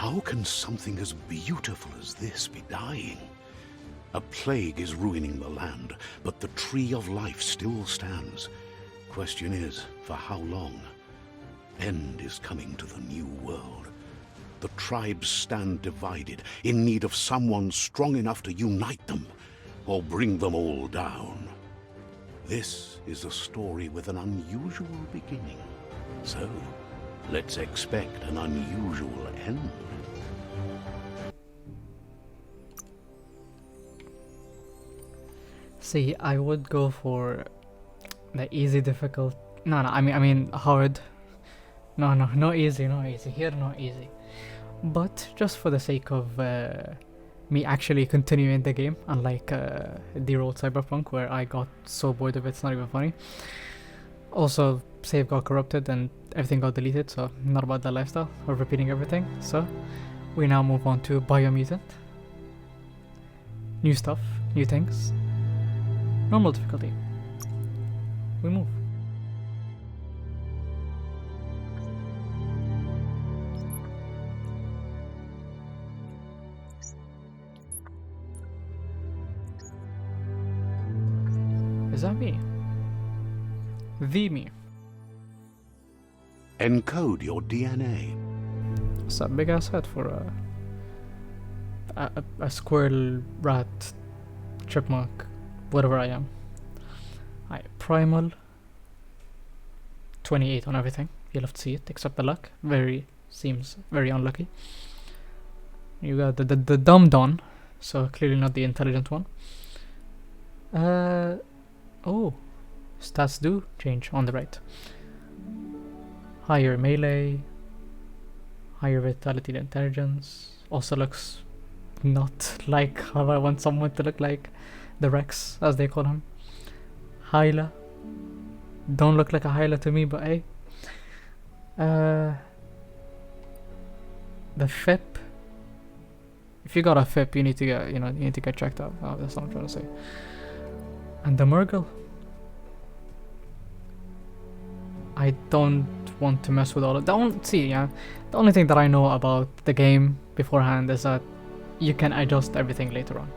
How can something as beautiful as this be dying? A plague is ruining the land, but the tree of life still stands. Question is, for how long? End is coming to the new world. The tribes stand divided, in need of someone strong enough to unite them, or bring them all down. This is a story with an unusual beginning. So, let's expect an unusual end. See, I would go for the easy, difficult. No, I mean hard. No easy, no easy. Here, no easy. But just for the sake of me actually continuing the game, unlike the old Cyberpunk, where I got so bored of it, it's not even funny. Also, save got corrupted and everything got deleted, so not about that lifestyle or repeating everything. So we now move on to BIOMUTANT. New stuff, new things. Normal difficulty. We move. Is that me? The me. Encode your DNA. It's a big ass head for a squirrel, rat, chipmunk, whatever I am. Primal. 28 on everything. You'll have to see it, except the luck. Seems very unlucky. You got the dumb Don, so clearly not the intelligent one. Oh, stats do change on the right. Higher melee, higher vitality and intelligence. Also looks not like how I want someone to look like. The Rex, as they call him. Hyla. Don't look like a Hyla to me, but hey. The FIP. If you got a FIP, you need to get, you need to get checked out. Oh, that's what I'm trying to say. And the Murgle. I don't want to mess with all of that. The only thing that I know about the game beforehand is that you can adjust everything later on.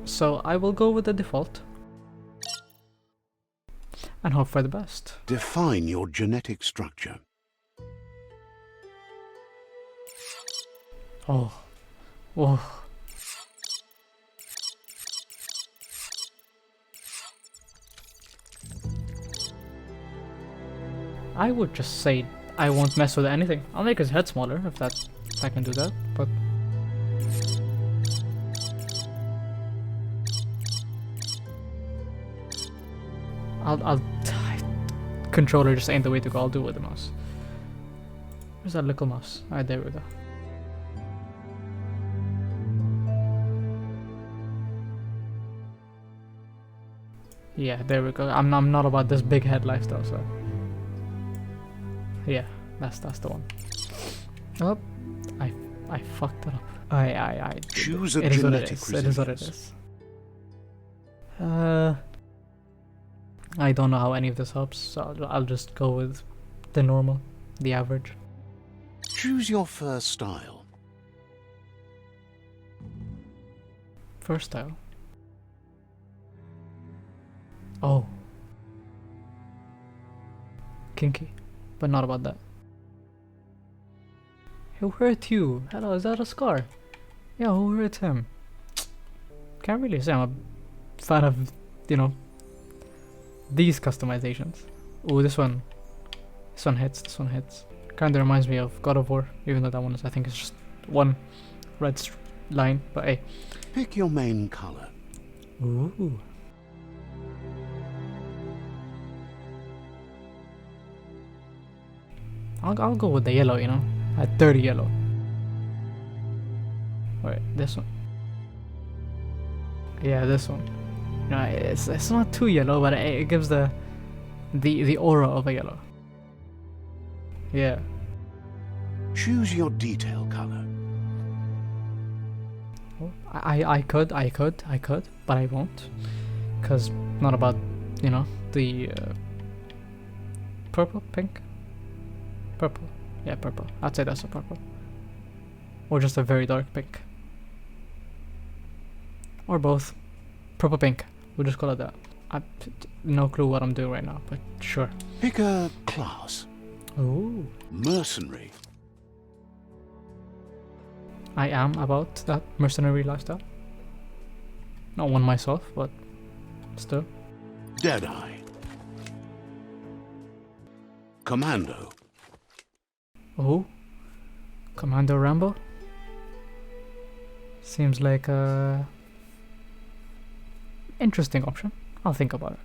So I will go with the default and hope for the best. Define your genetic structure. Oh. I would just say I won't mess with anything. I'll make his head smaller if I can do that, but controller just ain't the way to go. I'll do it with the mouse. Where's that little mouse? Alright, there we go. Yeah, there we go. I'm not about this big head lifestyle, so yeah, that's the one. Oh, I fucked it up. I choose a genetic resilience. It is what it is. I don't know how any of this helps, so I'll just go with the normal, the average. Choose your first style. First style. Oh. Kinky, but not about that. Who hurt you? Hello, is that a scar? Yeah, who hurt him? Can't really say I'm a fan of, these customizations. Oh, this one hits, Kinda reminds me of God of War, even though that one I think it's just one red line, but hey. Pick your main color. Ooh. I'll go with the yellow, a dirty yellow. Wait, this one. Yeah, this one. It's not too yellow, but it gives the aura of a yellow. Yeah. Choose your detail color. Well, I could, but I won't, cause not about the purple, pink, purple. Yeah, purple. I'd say that's a purple. Or just a very dark pink. Or both. Purple pink. We'll just call it that. No clue what I'm doing right now, but sure. Pick a class. Ooh. Mercenary. I am about that mercenary lifestyle. Not one myself, but still. Deadeye. Commando. Oh. Commando Rambo? Seems like a interesting option. I'll think about it.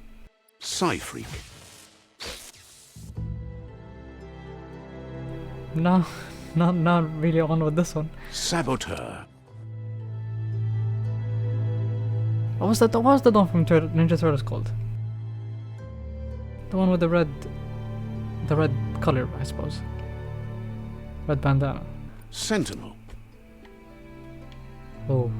Psy-Freak. No, not really on with this one. Saboteur. What was the one from Ninja Turtles called? The one with the red color, I suppose. Red bandana. Sentinel. Oh.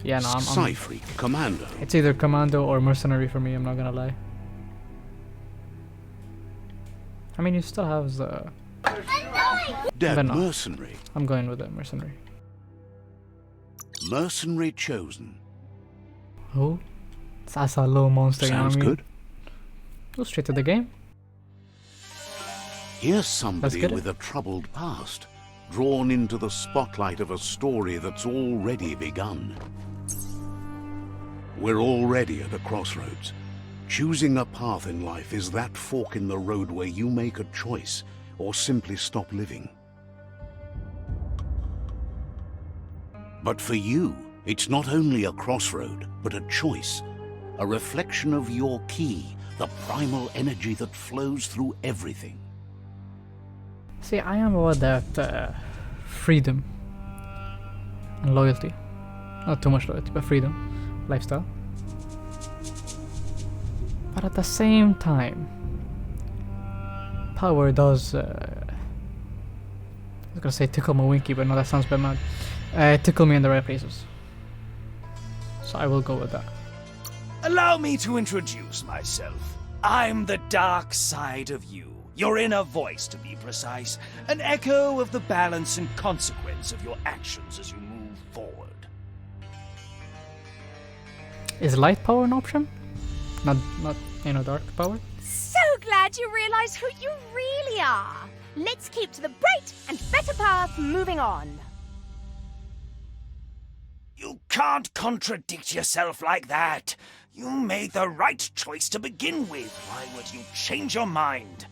Yeah, no, I'm Psy-Freak. Commando. it's either commando or mercenary for me, I'm not gonna lie. I mean, you still have the... Dead But no. mercenary. I'm going with the mercenary. Mercenary chosen. Oh? That's a low monster, you know Sounds what I mean? good. Go straight to the game. Here's somebody get it. with a troubled past, drawn into the spotlight of a story that's already begun. We're already at a crossroads. Choosing a path in life is that fork in the road where you make a choice or simply stop living. But for you, it's not only a crossroad, but a choice, a reflection of your key, the primal energy that flows through everything. See, I am about that freedom and loyalty. Not too much loyalty, but freedom, lifestyle. But at the same time, power does, I was gonna say tickle my winky, but no, that sounds a bit mad. Tickle me in the right places. So I will go with that. Allow me to introduce myself. I'm the dark side of you. Your inner voice, to be precise. An echo of the balance and consequence of your actions as you move forward. Is light power an option? Not dark power? So glad you realize who you really are. Let's keep to the bright and better path moving on. You can't contradict yourself like that. You made the right choice to begin with. Why would you change your mind?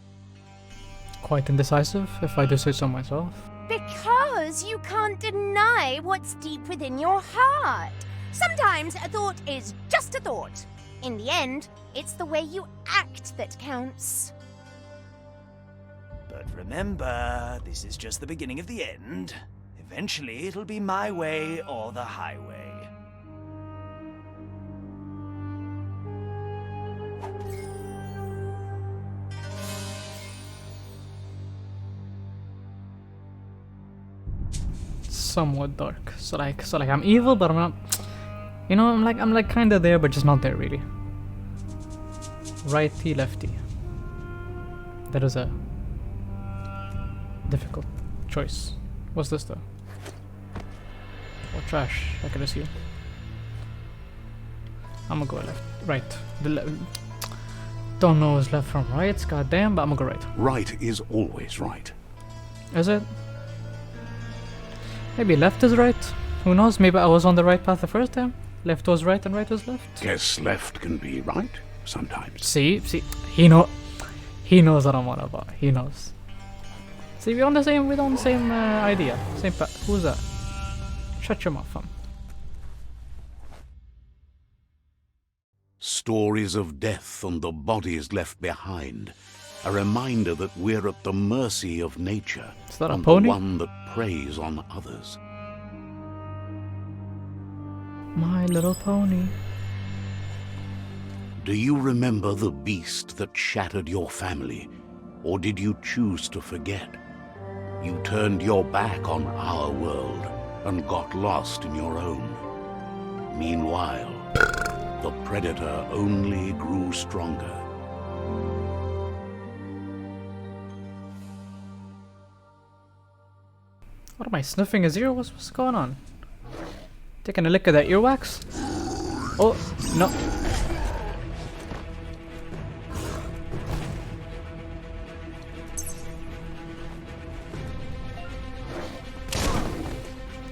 Quite indecisive, if I do say so myself. Because you can't deny what's deep within your heart. Sometimes a thought is just a thought. In the end, it's the way you act that counts. But remember, this is just the beginning of the end. Eventually, it'll be my way or the highway. Somewhat dark. So like I'm evil, but I'm not. You know, I'm like kinda there, but just not there really. Righty, lefty. That is a difficult choice. What's this though? Oh, trash. I can assume. I'm gonna go left, right. Don't know what's left from right. Goddamn, but I'm gonna go right. Right is always right. Is it? Maybe left is right. Who knows? Maybe I was on the right path the first time. Left was right and right was left. Guess left can be right sometimes. See, he knows what I'm on about. He knows. See, we're on the same idea. Same path. Who's that? Shut your mouth, fam. Stories of death and the bodies left behind. A reminder that we're at the mercy of nature. Is that a and pony? the one that preys on others. My Little Pony. Do you remember the beast that shattered your family? Or did you choose to forget? You turned your back on our world and got lost in your own. Meanwhile, the predator only grew stronger. What am I sniffing his ear? What's going on? Taking a lick of that earwax? Oh, no.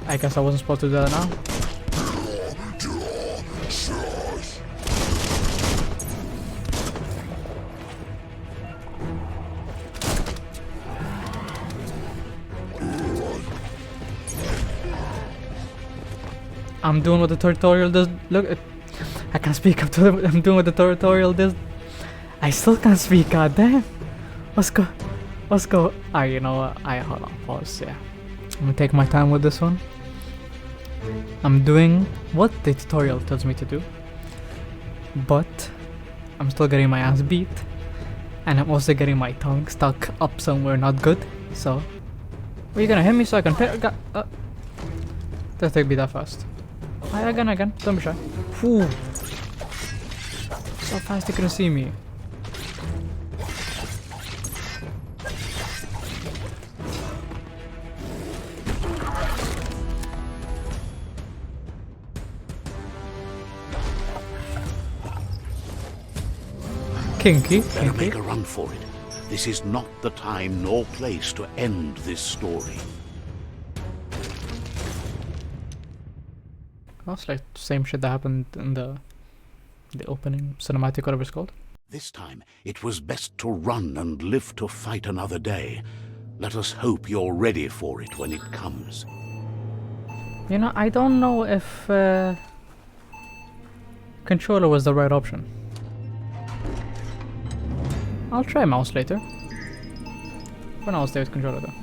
I guess I wasn't supposed to do that now. I'm doing what the tutorial does. Look, I can't speak up to them. I'm doing what the tutorial does. I still can't speak. God damn. Let's go. You know what? Hold on. Pause. Yeah. I'm gonna take my time with this one. I'm doing what the tutorial tells me to do, but I'm still getting my ass beat, and I'm also getting my tongue stuck up somewhere not good. So, are you gonna hit me so I can pay? Doesn't take me that fast. Again. Don't be shy. Whew. So fast you couldn't see me. Kinky. Better make a run for it. This is not the time nor place to end this story. That's like the same shit that happened in the opening cinematic, whatever it's called. This time, it was best to run and live to fight another day. Let us hope you're ready for it when it comes. You know, I don't know if controller was the right option. I'll try mouse later. For now, I'll stay with controller though.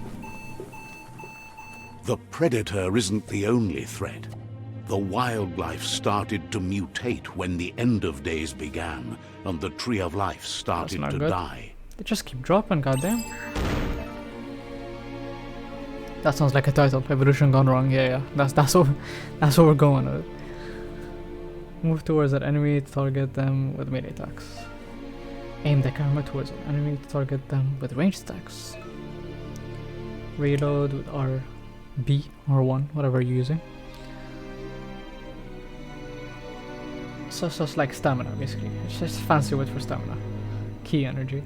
The predator isn't the only threat. The wildlife started to mutate when the end of days began, and the tree of life started to die. They just keep dropping, goddamn. That sounds like a title. Evolution gone wrong. Yeah. That's what we're going with. Move towards an enemy to target them with melee attacks. Aim the camera towards an enemy to target them with ranged attacks. Reload with RB or 1, whatever you're using. So it's like stamina, basically. It's just fancy word for stamina. Key energy.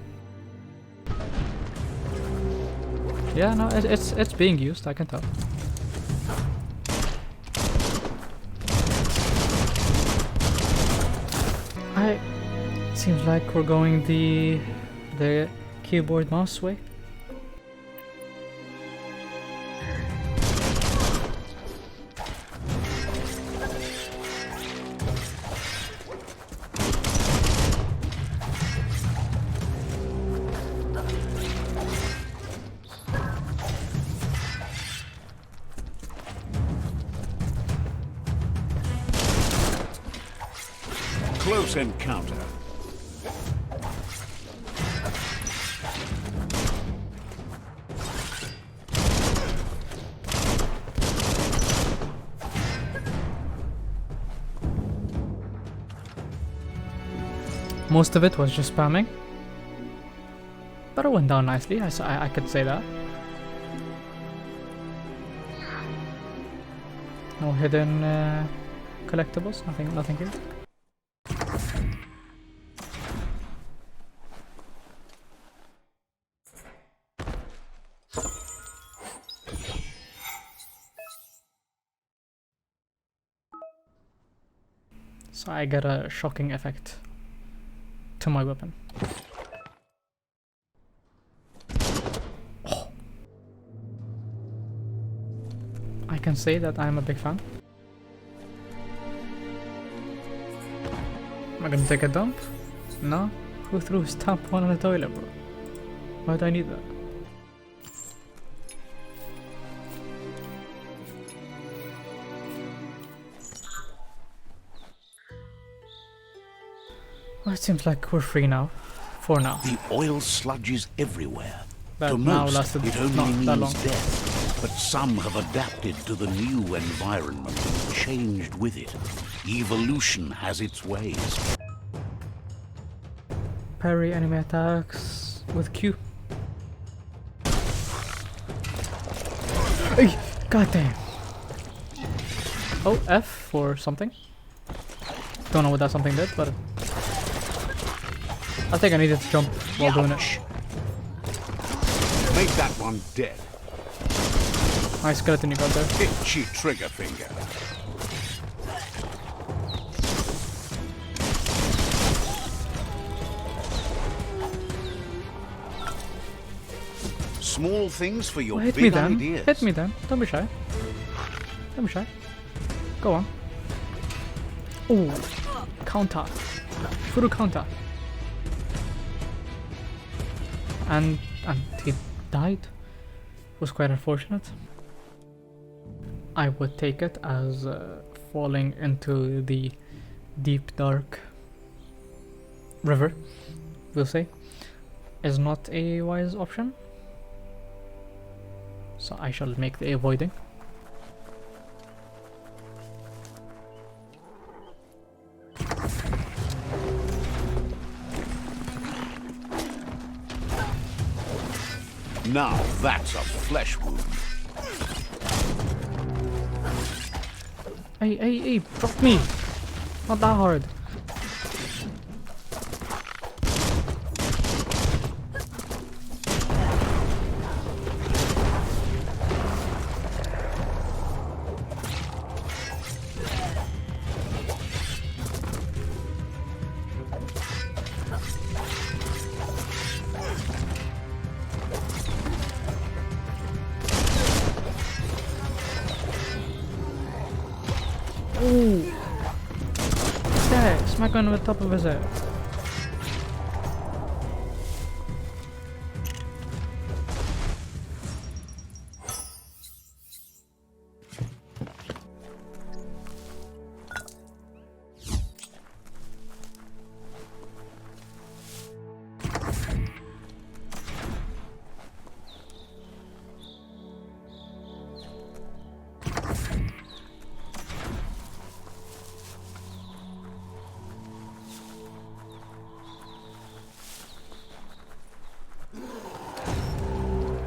Yeah, no, it's being used. I can tell. Seems like we're going the keyboard mouse way. Close encounter. Most of it was just spamming, but it went down nicely. I could say that. No hidden collectibles. Nothing here. So I get a shocking effect to my weapon. Oh. I can say that I'm a big fan. Am I gonna take a dump? No? Who threw his tampon on the toilet, bro? Why do I need that? Well, it seems like we're free now. For now. The oil sludges everywhere. That to now most, lasted it only not that long. means death. But some have adapted to the new environment and changed with it. Evolution has its ways. Parry enemy attacks with Q. Ay, god damn. Oh, F for something. Don't know what that something did, but I think I needed to jump while doing it. Make that one dead. Nice skeleton you got there. Itchy trigger finger. Small things for your Well, hit me big then. ideas. Hit me then. Don't be shy. Don't be shy. Go on. Ooh. Counter. Full counter. And he died. Was quite unfortunate. I would take it as falling into the deep dark river, we'll say, is not a wise option. So I shall make the avoiding. Now that's a flesh wound. Hey, drop me! Not that hard. Ooh! Yeah, smack on the top of his head.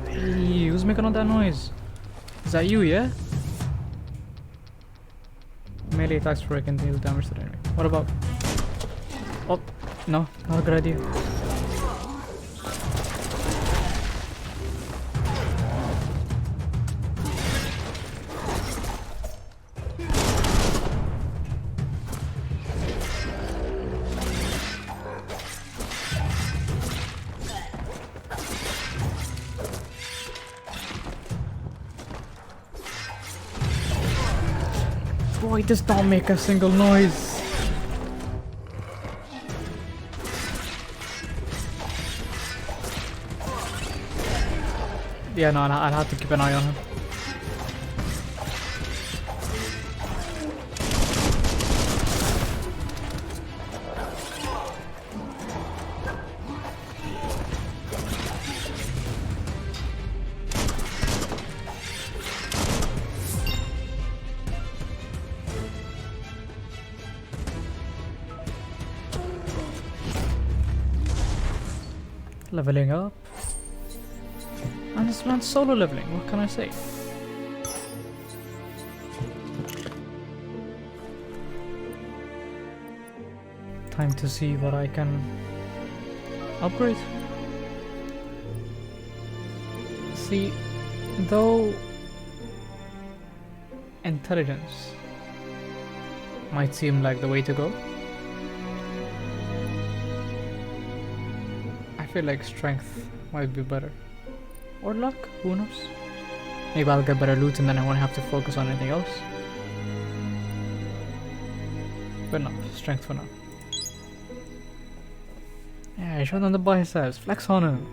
Hey, who's making all that noise? Is that you, yeah? Melee attacks for can deal damage to the enemy. What about... Oh, no, not a good idea. Boy, just don't make a single noise. Yeah, no, I'll have to keep an eye on him. Leveling up. And this man's solo leveling, what can I say? Time to see what I can upgrade. See, though intelligence might seem like the way to go, I feel like strength might be better. Or luck, who knows? Maybe I'll get better loot and then I won't have to focus on anything else. But no, strength for now. Yeah, show them the biceps, flex on him.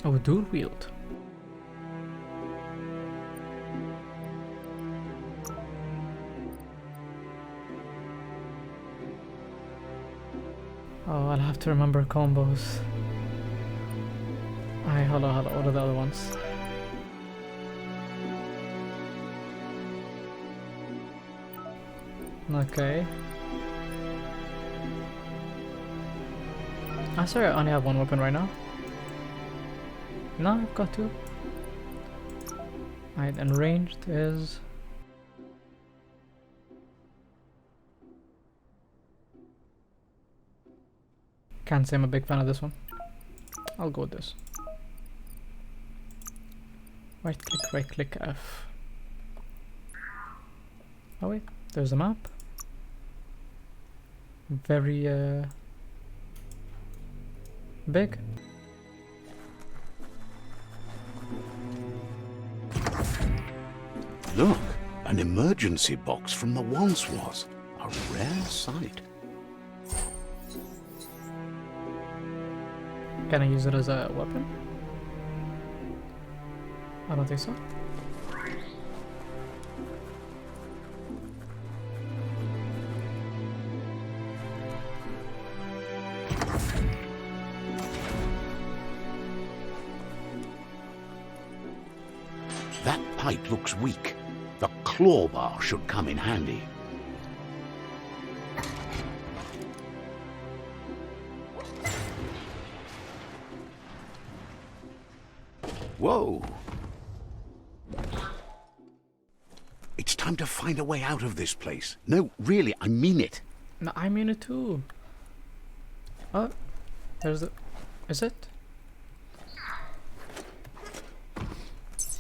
Oh, dual wield. Oh, I'll have to remember combos. Alright, hold on, what are the other ones? Okay. I sorry, I only have one weapon right now. No, I've got two. Alright, and ranged is... Can't say I'm a big fan of this one. I'll go with this. Right click F. Oh wait, there's a map. Very big. Look, an emergency box from the once was. A rare sight. Can I use it as a weapon? I don't think so. That pipe looks weak. The claw bar should come in handy. Whoa! It's time to find a way out of this place. No, really, I mean it. No, I mean it too. Oh, there's the... Is it?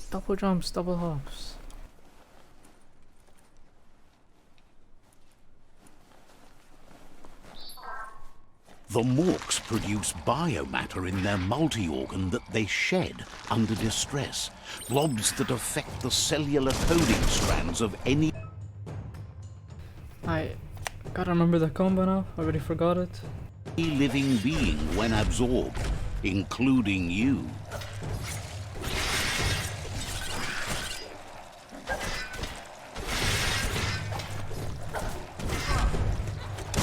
Double jumps, double hops. The Morks produce biomatter in their multi-organ that they shed under distress. Blobs that affect the cellular coding strands of any... I gotta remember the combo now. I already forgot it. living being when absorbed, including you.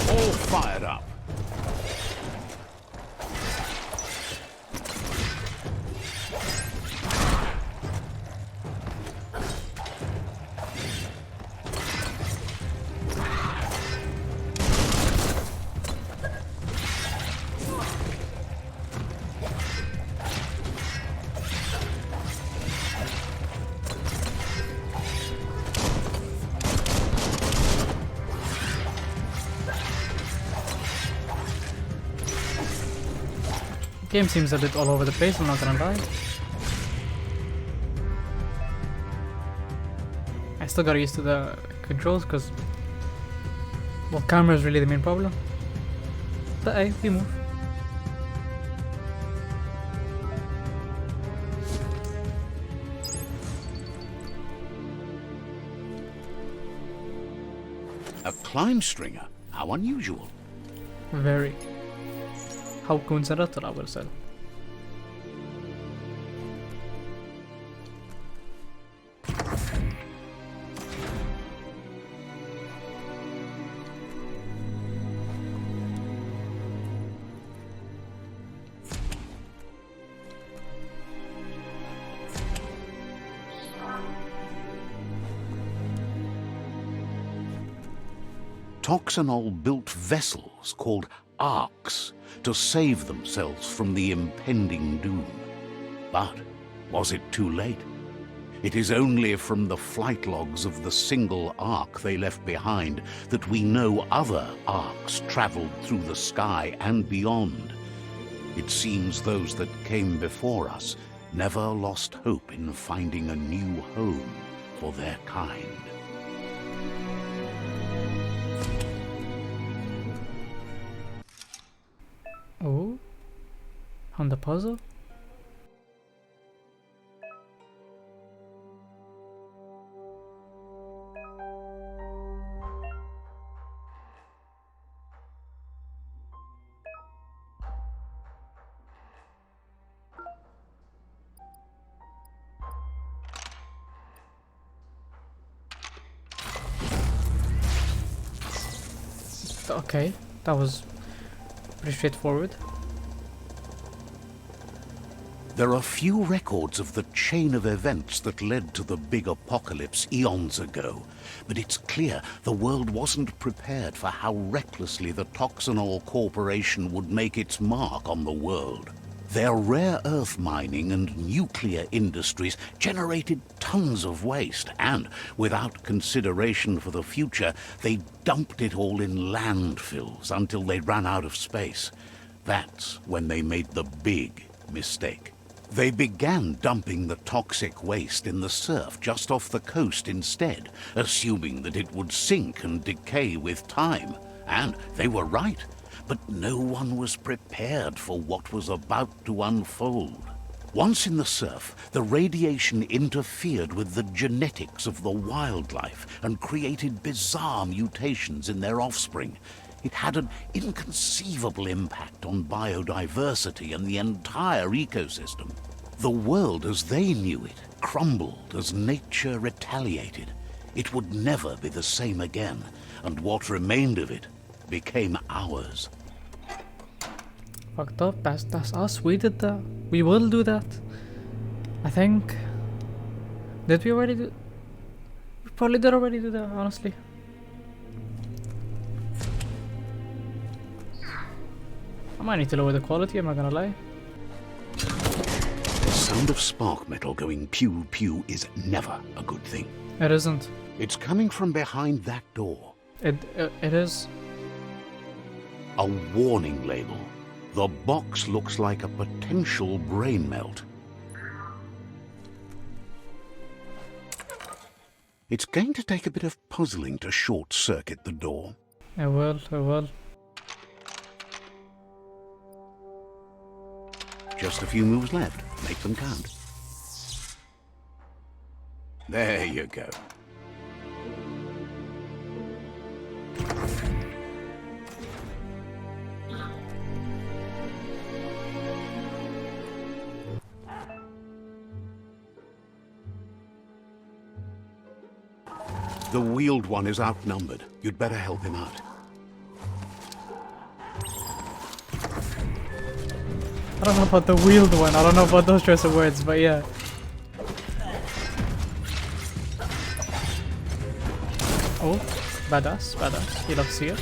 All fired up. Game seems a bit all over the place, I'm not gonna lie. I still got used to the controls because, well, camera is really the main problem. But hey, we move. A climb stringer? How unusual. Very. How coincidental, I would say. Toxanol built vessels called arcs to save themselves from the impending doom. But was it too late? It is only from the flight logs of the single arc they left behind that we know other arcs traveled through the sky and beyond. It seems those that came before us never lost hope in finding a new home for their kind. Oh, on the puzzle? Okay, that was pretty straightforward. There are few records of the chain of events that led to the big apocalypse eons ago, but it's clear the world wasn't prepared for how recklessly the Toxanol Corporation would make its mark on the world. Their rare earth mining and nuclear industries generated tons of waste, and without consideration for the future, they dumped it all in landfills until they ran out of space. That's when they made the big mistake. They began dumping the toxic waste in the surf just off the coast instead, assuming that it would sink and decay with time. And they were right. But no one was prepared for what was about to unfold. Once in the surf, the radiation interfered with the genetics of the wildlife and created bizarre mutations in their offspring. It had an inconceivable impact on biodiversity and the entire ecosystem. The world as they knew it crumbled as nature retaliated. It would never be the same again, and what remained of it became ours. Fucked up. That's us. We did that. We will do that. I think. Did we already do? We probably did already do that. Honestly. I might need to lower the quality. I'm not gonna lie. The sound of spark metal going pew pew is never a good thing. It isn't. It's coming from behind that door. It is. A warning label. The box looks like a potential brain melt. It's going to take a bit of puzzling to short-circuit the door. It will. Just a few moves left. Make them count. There you go. The wheeled one is outnumbered. You'd better help him out. I don't know about the wheeled one. I don't know about those choice of words, but yeah. Oh, badass. You love to see it.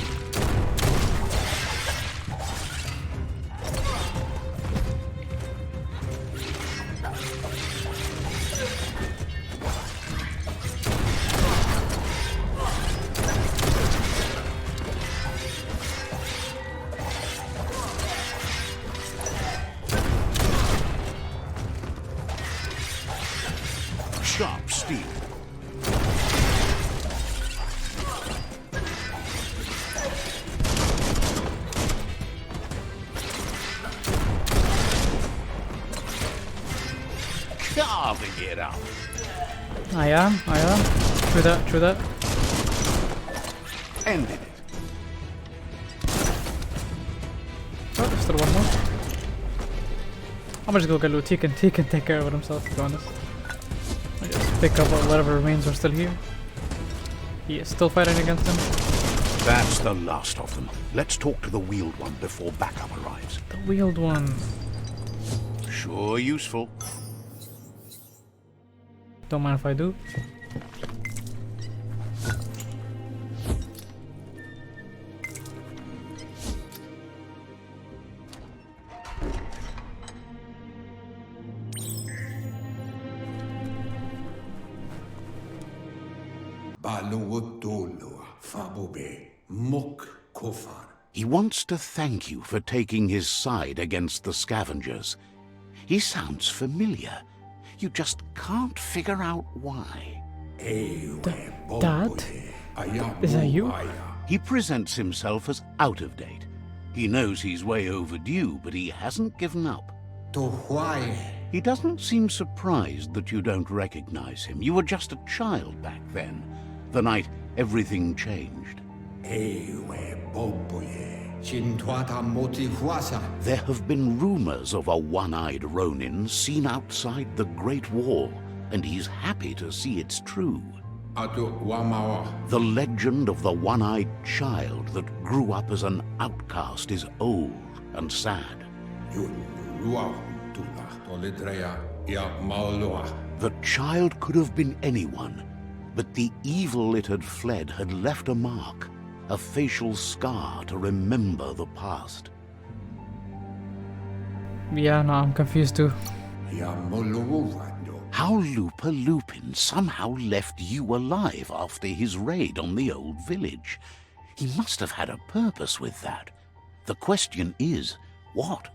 Sharp steel. Carving it up. I am. True that. Ended it. Oh, there's still one more. I'm just gonna go get loot. He can take care of it himself, to be honest. I just pick up whatever remains are still here. He is still fighting against him. That's the last of them. Let's talk to the wheeled one before backup arrives. The wheeled one. Sure useful. Don't mind if I do. He wants to thank you for taking his side against the scavengers. He sounds familiar. You just can't figure out why. Dad? Is that you? He presents himself as out of date. He knows he's way overdue, but he hasn't given up. He doesn't seem surprised that you don't recognize him. You were just a child back then, the night everything changed. There have been rumors of a one-eyed Ronin seen outside the Great Wall, and he's happy to see it's true. The legend of the one-eyed child that grew up as an outcast is old and sad. The child could have been anyone, but the evil it had fled had left a mark, a facial scar to remember the past. Yeah, no, I'm confused too. How Looper Lupin somehow left you alive after his raid on the old village. He must have had a purpose with that. The question is, what?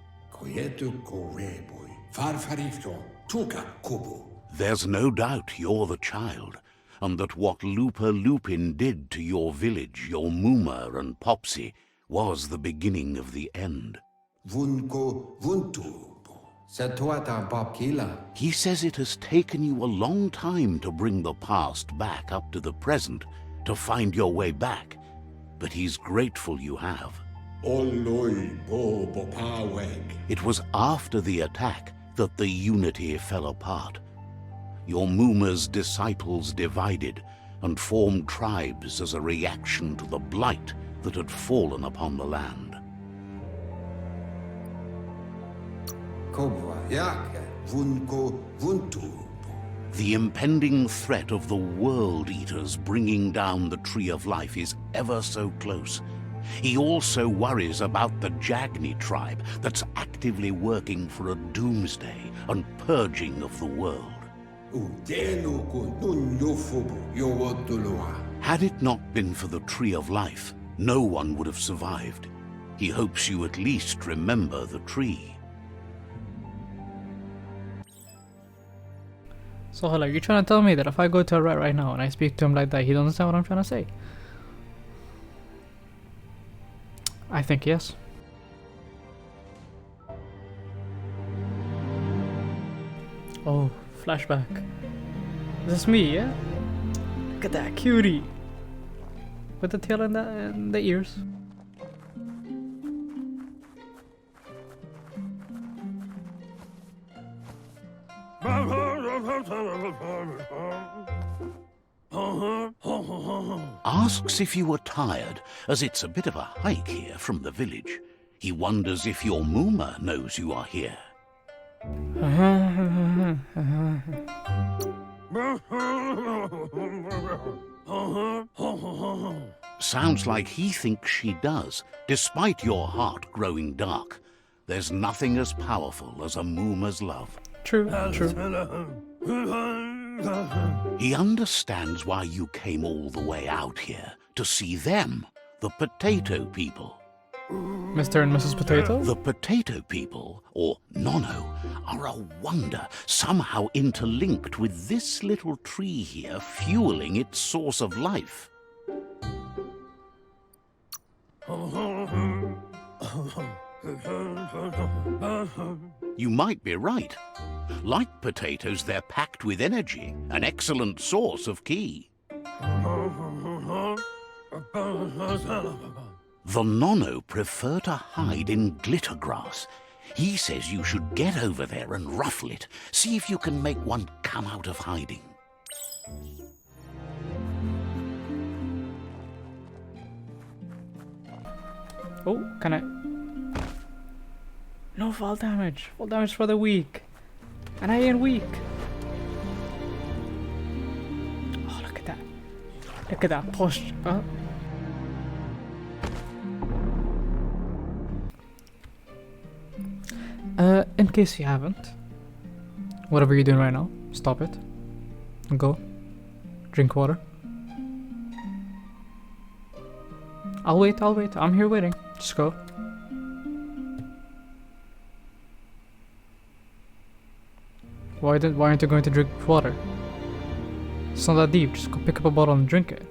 There's no doubt you're the child, and that what Looper Lupin did to your village, your Muma and Popsy, was the beginning of the end. He says it has taken you a long time to bring the past back up to the present, to find your way back, but he's grateful you have. It was after the attack that the unity fell apart. Your Muma's disciples divided and formed tribes as a reaction to the blight that had fallen upon the land. The impending threat of the World Eaters bringing down the Tree of Life is ever so close. He also worries about the Jagni tribe that's actively working for a doomsday and purging of the world. Had it not been for the Tree of Life, no one would have survived. He hopes you at least remember the tree. So hold on, you're trying to tell me that if I go to a rat right now and I speak to him like that, he doesn't understand what I'm trying to say? I think yes. Oh, flashback. Is this me, yeah? Look at that cutie! With the tail and the ears. Asks if you were tired, as it's a bit of a hike here from the village. He wonders if your Muma knows you are here. Sounds like he thinks she does, despite your heart growing dark. There's nothing as powerful as a Muma's love. True, true. He understands why you came all the way out here, to see them, the potato people. Mr. and Mrs. Potato? The potato people, or Nono, are a wonder, somehow interlinked with this little tree here fueling its source of life. You might be right. Like potatoes, they're packed with energy, an excellent source of ki. The Nono prefer to hide in glitter grass. He says you should get over there and ruffle it. See if you can make one come out of hiding. Oh, can I? No fall damage. Fall damage for the weak. And I ain't weak. Oh, look at that. Look at that posture. Huh? In case you haven't, whatever you're doing right now, stop it. Go. Drink water. I'll wait. I'm here waiting. Just go. Why aren't you going to drink water? It's not that deep, just go pick up a bottle and drink it.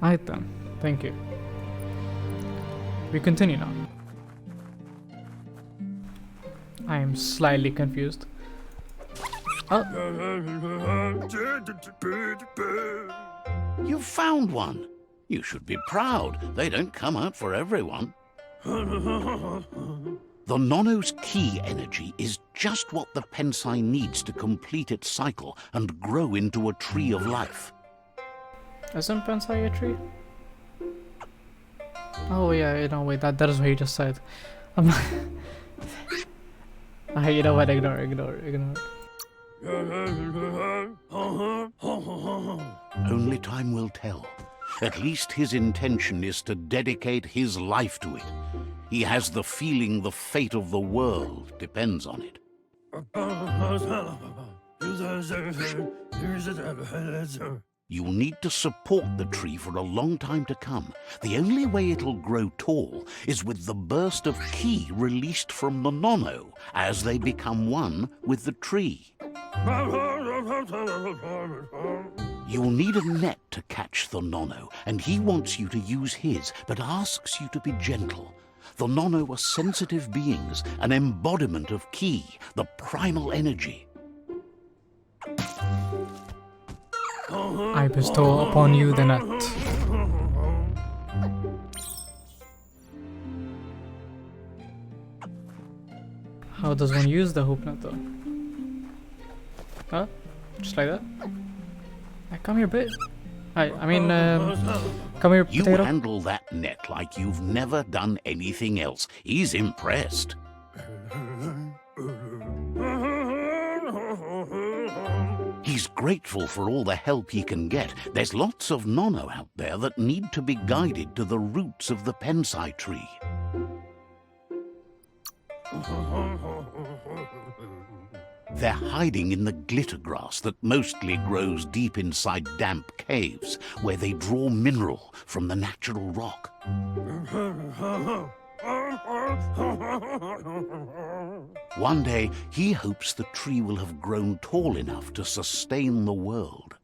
Alright then, thank you. We continue now. I am slightly confused. Oh. You found one. You should be proud. They don't come out for everyone. The Nono's ki energy is just what the Pensai needs to complete its cycle and grow into a tree of life. Isn't Pensai a tree? Oh yeah, you know, wait, that is what you just said. I'm not... You know what, ignore it. Only time will tell. At least his intention is to dedicate his life to it. He has the feeling the fate of the world depends on it. You'll need to support the tree for a long time to come. The only way it'll grow tall is with the burst of ki released from the nono as they become one with the tree. You'll need a net to catch the nono, and he wants you to use his, but asks you to be gentle. The nono are sensitive beings, an embodiment of ki, the primal energy. I bestow upon you the net. How does one use the hoop net though? Huh? Just like that? Hey, come here, bitch. I mean, come here, You potato. handle that net like you've never done anything else. He's impressed. He's grateful for all the help he can get. There's lots of nono out there that need to be guided to the roots of the pensai tree. They're hiding in the glitter grass that mostly grows deep inside damp caves, where they draw mineral from the natural rock. One day, he hopes the tree will have grown tall enough to sustain the world.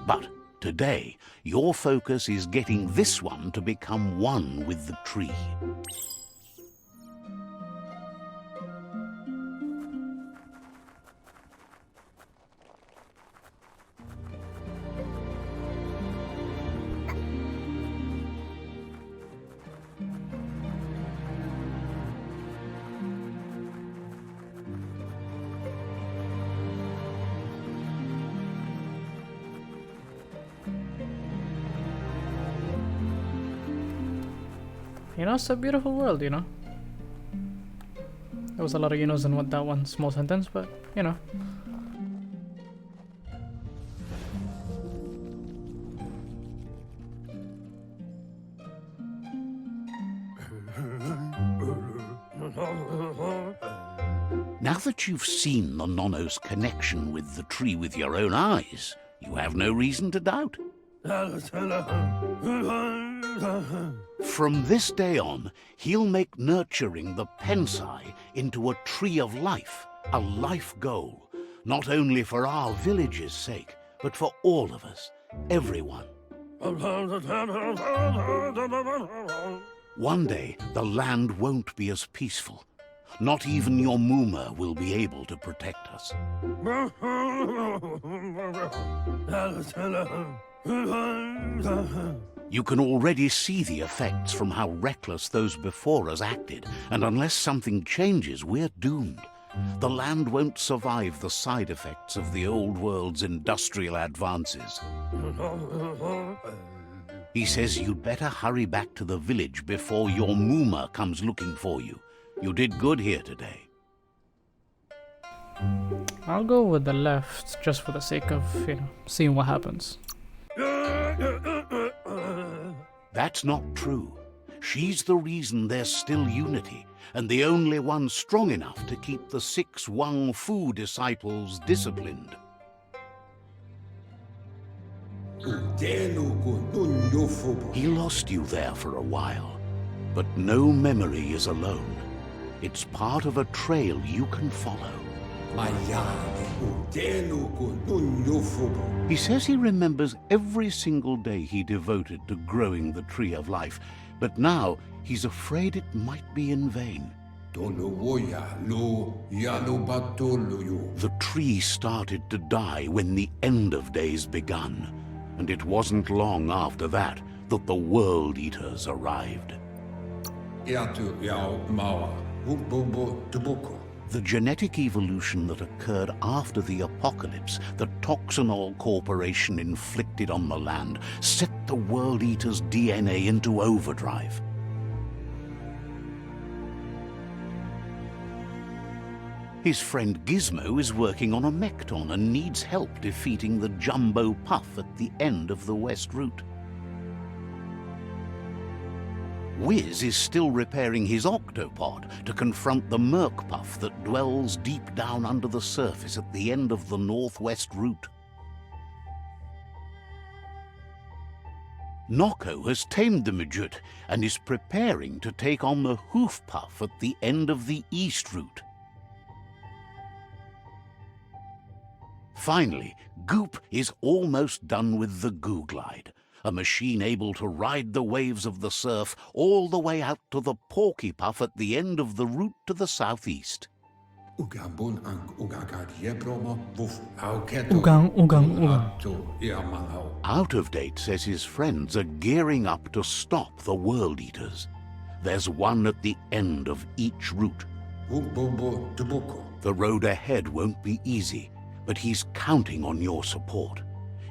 But today, your focus is getting this one to become one with the tree. You know, it's a beautiful world, you know. There was a lot of you knows in what that one small sentence, but you know. Now that you've seen the nono's connection with the tree with your own eyes, you have no reason to doubt. From this day on, he'll make nurturing the pensai into a tree of life, a life goal, not only for our village's sake, but for all of us, everyone. One day, the land won't be as peaceful. Not even your Muma will be able to protect us. You can already see the effects from how reckless those before us acted, and unless something changes, we're doomed. The land won't survive the side effects of the old world's industrial advances. He says you'd better hurry back to the village before your Muma comes looking for you. You did good here today. I'll go with the left just for the sake of, you know, seeing what happens. That's not true. She's the reason there's still unity, and the only one strong enough to keep the 6 Wang Fu disciples disciplined. He lost you there for a while, but no memory is alone. It's part of a trail you can follow. He says he remembers every single day he devoted to growing the Tree of Life, but now he's afraid it might be in vain. The tree started to die when the end of days begun, and it wasn't long after that that the World Eaters arrived. The genetic evolution that occurred after the apocalypse that Toxinol Corporation inflicted on the land set the World Eater's DNA into overdrive. His friend Gizmo is working on a Mekton and needs help defeating the Jumbo Puff at the end of the West Route. Wiz is still repairing his Octopod to confront the Merc Puff that dwells deep down under the surface at the end of the Northwest Route. Nocco has tamed the Midget and is preparing to take on the Hoof Puff at the end of the East Route. Finally, Goop is almost done with the Googlide, a machine able to ride the waves of the surf all the way out to the Porky Puff at the end of the route to the southeast. Ugang. Out of Date says his friends are gearing up to stop the World Eaters. There's one at the end of each route. The road ahead won't be easy, but he's counting on your support.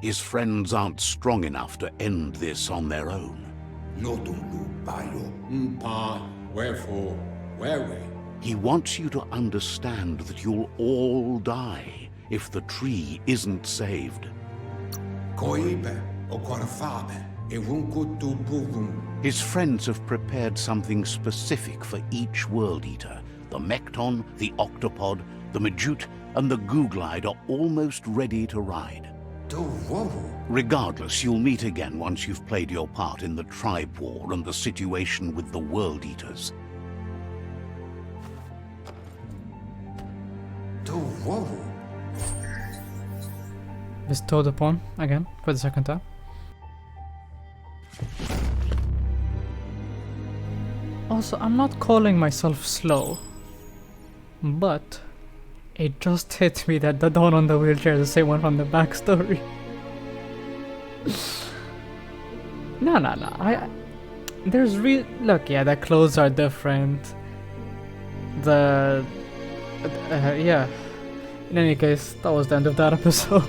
His friends aren't strong enough to end this on their own. He wants you to understand that you'll all die if the tree isn't saved. His friends have prepared something specific for each World Eater. The Mekton, the Octopod, the Majute, and the Googlide are almost ready to ride. Regardless, you'll meet again once you've played your part in the tribe war and the situation with the World Eaters. Bestowed upon again for the second time. Also, I'm not calling myself slow, but it just hit me that the Dawn on the wheelchair is the same one from the backstory. No. There's look, yeah, the clothes are different. Yeah. In any case, that was the end of that episode.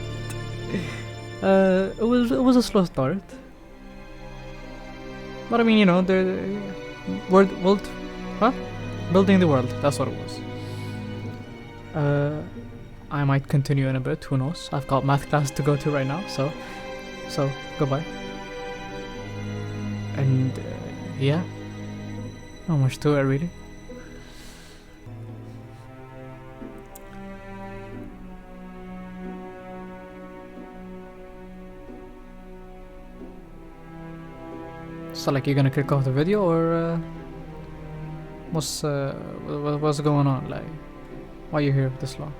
It was a slow start, but I mean, you know, the building the world. That's what it was. I might continue in a bit. Who knows? I've got math class to go to right now, so goodbye. And yeah, not much to it really. So like, you're gonna kick off the video, or what's going on? Like, why are you here this long?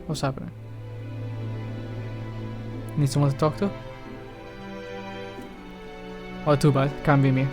What's happening? Need someone to talk to? Oh, too bad, can't be me.